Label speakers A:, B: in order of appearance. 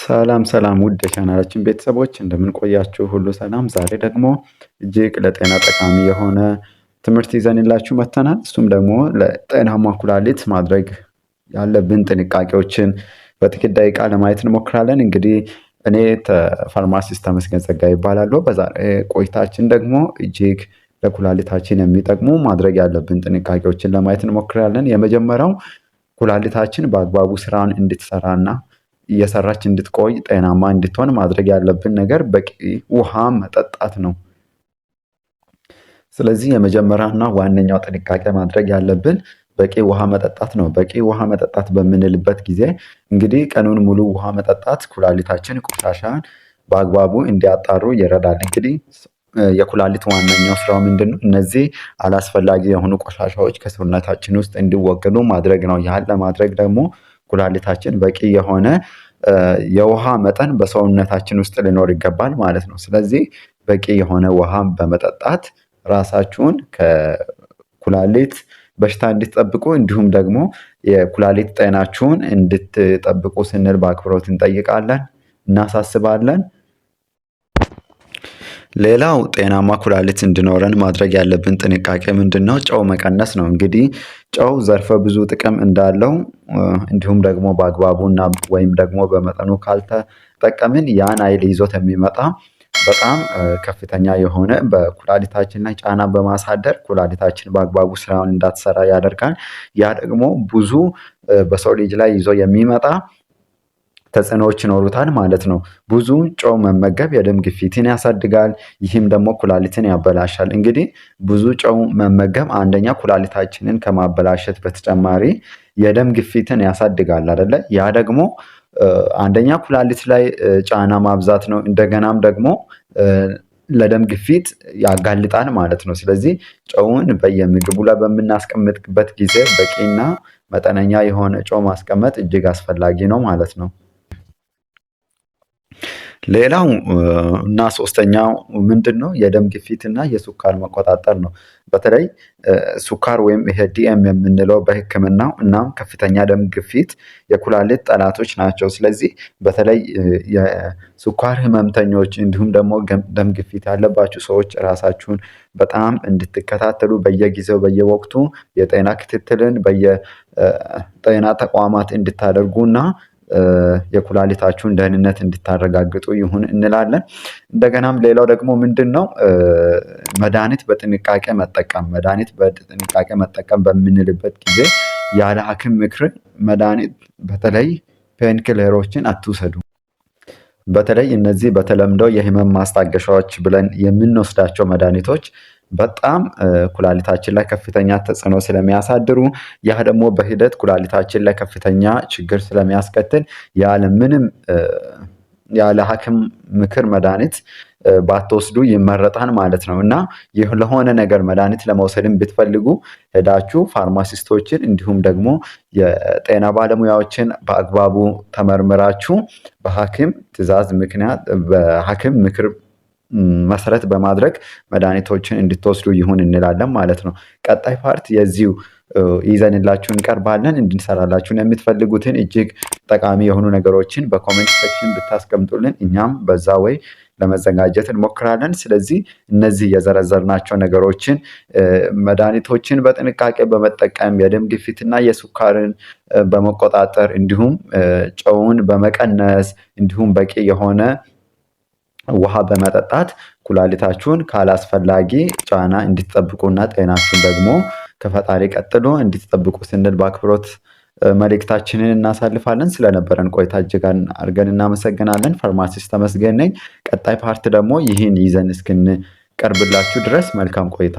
A: ሰላም ሰላም ውድ የቻናላችን ቤተሰቦች እንደምን ቆያችሁ? ሁሉ ሰላም። ዛሬ ደግሞ እጅግ ለጤና ጠቃሚ የሆነ ትምህርት ይዘንላችሁ መጥተናል። እሱም ደግሞ ለጤናማ ኩላሊት ማድረግ ያለብን ጥንቃቄዎችን በጥቂት ደቂቃ ለማየት እንሞክራለን። እንግዲህ እኔ ፋርማሲስት ተመስገን ጸጋዬ ይባላለሁ። በዛሬ ቆይታችን ደግሞ እጅግ ለኩላሊታችን የሚጠቅሙ ማድረግ ያለብን ጥንቃቄዎችን ለማየት እንሞክራለን። የመጀመሪያው ኩላሊታችን በአግባቡ ስራን እንድትሰራና እየሰራች እንድትቆይ ጤናማ እንድትሆን ማድረግ ያለብን ነገር በቂ ውሃ መጠጣት ነው። ስለዚህ የመጀመሪያና ዋነኛው ጥንቃቄ ማድረግ ያለብን በቂ ውሃ መጠጣት ነው። በቂ ውሃ መጠጣት በምንልበት ጊዜ እንግዲህ ቀኑን ሙሉ ውሃ መጠጣት ኩላሊታችን ቆሻሻን በአግባቡ እንዲያጣሩ ይረዳል። እንግዲህ የኩላሊት ዋነኛው ስራው ምንድነው? እነዚህ አላስፈላጊ የሆኑ ቆሻሻዎች ከሰውነታችን ውስጥ እንዲወገዱ ማድረግ ነው። ያን ለማድረግ ደግሞ ኩላሊታችን በቂ የሆነ የውሃ መጠን በሰውነታችን ውስጥ ሊኖር ይገባል ማለት ነው። ስለዚህ በቂ የሆነ ውሃ በመጠጣት ራሳችሁን ከኩላሊት በሽታ እንድትጠብቁ እንዲሁም ደግሞ የኩላሊት ጤናችሁን እንድትጠብቁ ስንል በአክብሮት እንጠይቃለን፣ እናሳስባለን። ሌላው ጤናማ ኩላሊት እንዲኖረን ማድረግ ያለብን ጥንቃቄ ምንድነው? ጨው መቀነስ ነው። እንግዲህ ጨው ዘርፈ ብዙ ጥቅም እንዳለው እንዲሁም ደግሞ በአግባቡና ወይም ደግሞ በመጠኑ ካልተጠቀምን ያን ኃይል ይዞት የሚመጣ በጣም ከፍተኛ የሆነ በኩላሊታችን ላይ ጫና በማሳደር ኩላሊታችን በአግባቡ ስራውን እንዳትሰራ ያደርጋል። ያ ደግሞ ብዙ በሰው ልጅ ላይ ይዞ የሚመጣ ተጽዕኖዎች ይኖሩታል ማለት ነው። ብዙ ጨው መመገብ የደም ግፊትን ያሳድጋል። ይህም ደግሞ ኩላሊትን ያበላሻል። እንግዲህ ብዙ ጨው መመገብ አንደኛ ኩላሊታችንን ከማበላሸት በተጨማሪ የደም ግፊትን ያሳድጋል አይደለ? ያ ደግሞ አንደኛ ኩላሊት ላይ ጫና ማብዛት ነው። እንደገናም ደግሞ ለደም ግፊት ያጋልጣል ማለት ነው። ስለዚህ ጨውን በየምግቡ ላይ በምናስቀምጥበት ጊዜ በቂና መጠነኛ የሆነ ጨው ማስቀመጥ እጅግ አስፈላጊ ነው ማለት ነው። ሌላው እና ሶስተኛው ምንድነው? የደም ግፊት እና የሱካር መቆጣጠር ነው። በተለይ ሱካር ወይም ይሄ ዲኤም የምንለው በሕክምናው እናም ከፍተኛ ደም ግፊት የኩላሊት ጠላቶች ናቸው። ስለዚህ በተለይ የሱካር ህመምተኞች እንዲሁም ደግሞ ደም ግፊት ያለባችሁ ሰዎች ራሳችሁን በጣም እንድትከታተሉ በየጊዜው በየወቅቱ የጤና ክትትልን በየጤና ተቋማት እንድታደርጉና የኩላሊታችሁን ደህንነት እንድታረጋግጡ ይሁን እንላለን። እንደገናም ሌላው ደግሞ ምንድነው? መድኃኒት በጥንቃቄ መጠቀም በምንልበት ጊዜ ያለ ሐኪም ምክር መድኃኒት በተለይ ፔንክለሮችን አትውሰዱ። በተለይ እነዚህ በተለምዶ የህመም ማስታገሻዎች ብለን የምንወስዳቸው መድኃኒቶች በጣም ኩላሊታችን ላይ ከፍተኛ ተጽዕኖ ስለሚያሳድሩ ያ ደግሞ በሂደት ኩላሊታችን ላይ ከፍተኛ ችግር ስለሚያስከትል ያለ ሐኪም ምክር መድኃኒት ባትወስዱ ይመረጣል ማለት ነው። እና ይህ ለሆነ ነገር መድኃኒት ለመውሰድም ብትፈልጉ ሄዳችሁ ፋርማሲስቶችን እንዲሁም ደግሞ የጤና ባለሙያዎችን በአግባቡ ተመርምራችሁ በሐኪም ትዕዛዝ ምክንያት በሐኪም ምክር መሰረት በማድረግ መድኃኒቶችን እንድትወስዱ ይሁን እንላለን ማለት ነው። ቀጣይ ፓርት የዚሁ ይዘንላችሁ እንቀርባለን። እንድንሰራላችሁን የምትፈልጉትን እጅግ ጠቃሚ የሆኑ ነገሮችን በኮሜንት ሴክሽን ብታስቀምጡልን እኛም በዛ ወይ ለመዘጋጀት እንሞክራለን። ስለዚህ እነዚህ የዘረዘርናቸው ነገሮችን መድኃኒቶችን በጥንቃቄ በመጠቀም የደም ግፊትና የሱካርን በመቆጣጠር እንዲሁም ጨውን በመቀነስ እንዲሁም በቂ የሆነ ውሃ በመጠጣት ኩላሊታችሁን ካላስፈላጊ ጫና እንድትጠብቁና ጤናችሁን ደግሞ ከፈጣሪ ቀጥሎ እንድትጠብቁ ስንል በአክብሮት መልእክታችንን እናሳልፋለን። ስለነበረን ቆይታ እጅግ አድርገን እናመሰግናለን። ፋርማሲስት ተመስገን ነኝ። ቀጣይ ፓርት ደግሞ ይህን ይዘን እስክንቀርብላችሁ ድረስ መልካም ቆይታ